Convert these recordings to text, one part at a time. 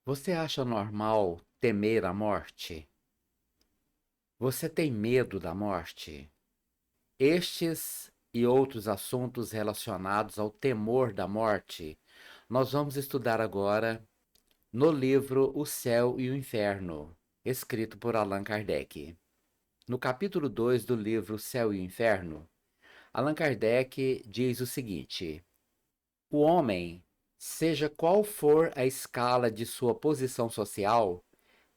Você acha normal temer a morte? Você tem medo da morte? Estes e outros assuntos relacionados ao temor da morte, nós vamos estudar agora no livro O Céu e o Inferno, escrito por Allan Kardec. No capítulo 2 do livro O Céu e o Inferno, Allan Kardec diz o seguinte: o homem, seja qual for a escala de sua posição social,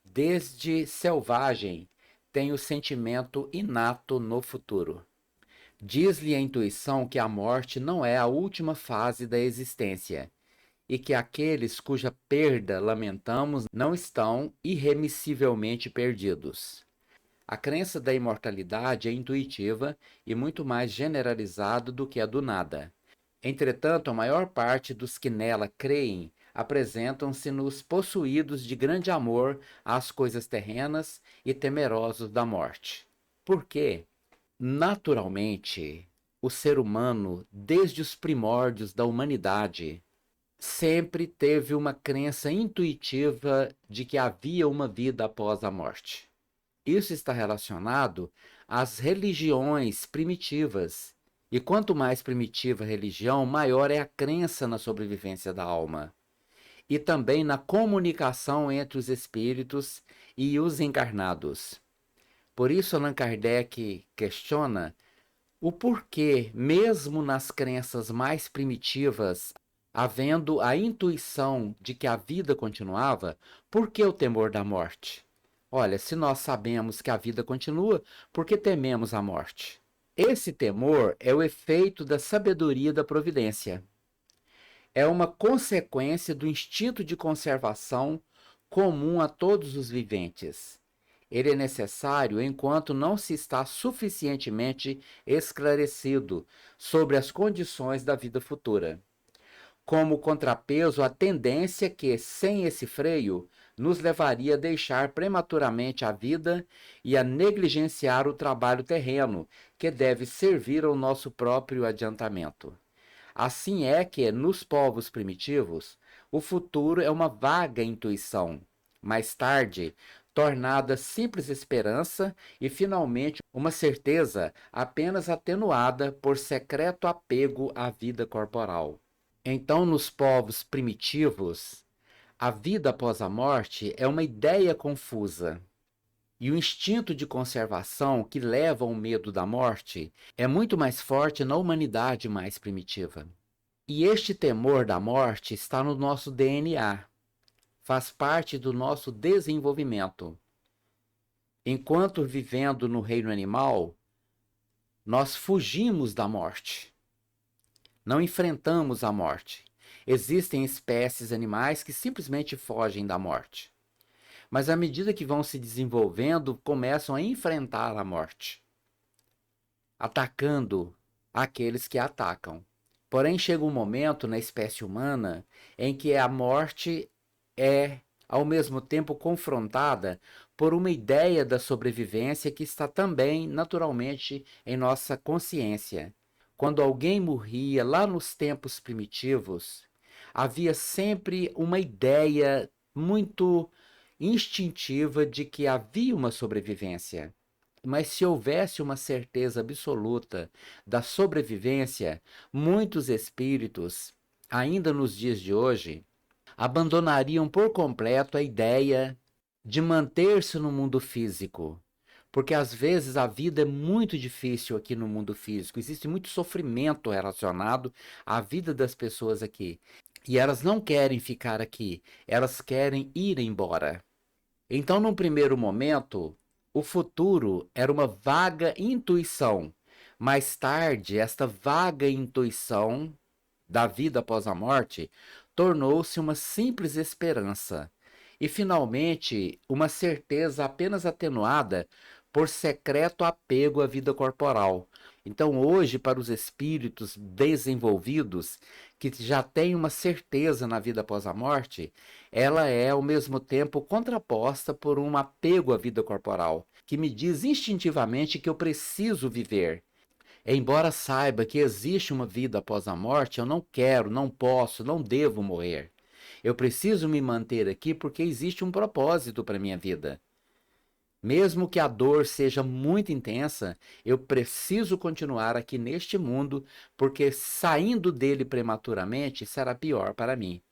desde selvagem, tem o sentimento inato no futuro. Diz-lhe a intuição que a morte não é a última fase da existência e que aqueles cuja perda lamentamos não estão irremissivelmente perdidos. A crença da imortalidade é intuitiva e muito mais generalizada do que a do nada. Entretanto, a maior parte dos que nela creem apresentam-se-nos possuídos de grande amor às coisas terrenas e temerosos da morte. Por quê? Naturalmente, o ser humano, desde os primórdios da humanidade, sempre teve uma crença intuitiva de que havia uma vida após a morte. Isso está relacionado às religiões primitivas. E quanto mais primitiva a religião, maior é a crença na sobrevivência da alma. E também na comunicação entre os espíritos e os encarnados. Por isso, Allan Kardec questiona o porquê, mesmo nas crenças mais primitivas, havendo a intuição de que a vida continuava, por que o temor da morte? Olha, se nós sabemos que a vida continua, por que tememos a morte? Esse temor é o efeito da sabedoria da providência. É uma consequência do instinto de conservação comum a todos os viventes. Ele é necessário enquanto não se está suficientemente esclarecido sobre as condições da vida futura, como contrapeso à tendência que, sem esse freio, nos levaria a deixar prematuramente a vida e a negligenciar o trabalho terreno, que deve servir ao nosso próprio adiantamento. Assim é que, nos povos primitivos, o futuro é uma vaga intuição, mais tarde tornada simples esperança e, finalmente, uma certeza apenas atenuada por secreto apego à vida corporal. Então, nos povos primitivos, a vida após a morte é uma ideia confusa. E o instinto de conservação que leva ao medo da morte é muito mais forte na humanidade mais primitiva. E este temor da morte está no nosso DNA, faz parte do nosso desenvolvimento. Enquanto vivendo no reino animal, nós fugimos da morte, não enfrentamos a morte. Existem espécies animais que simplesmente fogem da morte. Mas à medida que vão se desenvolvendo, começam a enfrentar a morte, atacando aqueles que a atacam. Porém, chega um momento na espécie humana em que a morte é, ao mesmo tempo, confrontada por uma ideia da sobrevivência que está também, naturalmente, em nossa consciência. Quando alguém morria lá nos tempos primitivos, havia sempre uma ideia muito instintiva de que havia uma sobrevivência. Mas se houvesse uma certeza absoluta da sobrevivência, muitos espíritos, ainda nos dias de hoje, abandonariam por completo a ideia de manter-se no mundo físico. Porque às vezes a vida é muito difícil aqui no mundo físico, existe muito sofrimento relacionado à vida das pessoas aqui. E elas não querem ficar aqui, elas querem ir embora. Então, num primeiro momento, o futuro era uma vaga intuição. Mais tarde, esta vaga intuição da vida após a morte tornou-se uma simples esperança e, finalmente, uma certeza apenas atenuada por secreto apego à vida corporal. Então, hoje, para os espíritos desenvolvidos, que já têm uma certeza na vida após a morte, ela é, ao mesmo tempo, contraposta por um apego à vida corporal, que me diz instintivamente que eu preciso viver. Embora saiba que existe uma vida após a morte, eu não quero, não posso, não devo morrer. Eu preciso me manter aqui porque existe um propósito para minha vida. Mesmo que a dor seja muito intensa, eu preciso continuar aqui neste mundo, porque saindo dele prematuramente será pior para mim.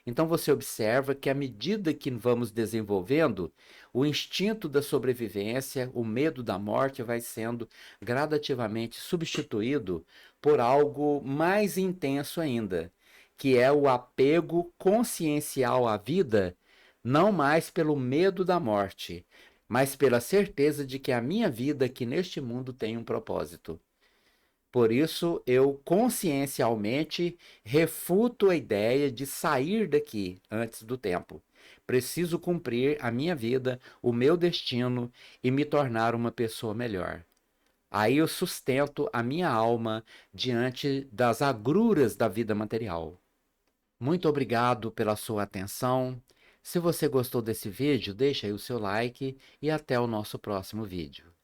Então você observa que à medida que vamos desenvolvendo, o instinto da sobrevivência, o medo da morte vai sendo gradativamente substituído por algo mais intenso ainda, que é o apego consciencial à vida, não mais pelo medo da morte, mas pela certeza de que a minha vida aqui neste mundo tem um propósito. Por isso, eu consciencialmente refuto a ideia de sair daqui antes do tempo. Preciso cumprir a minha vida, o meu destino e me tornar uma pessoa melhor. Aí eu sustento a minha alma diante das agruras da vida material. Muito obrigado pela sua atenção. Se você gostou desse vídeo, deixe aí o seu like e até o nosso próximo vídeo.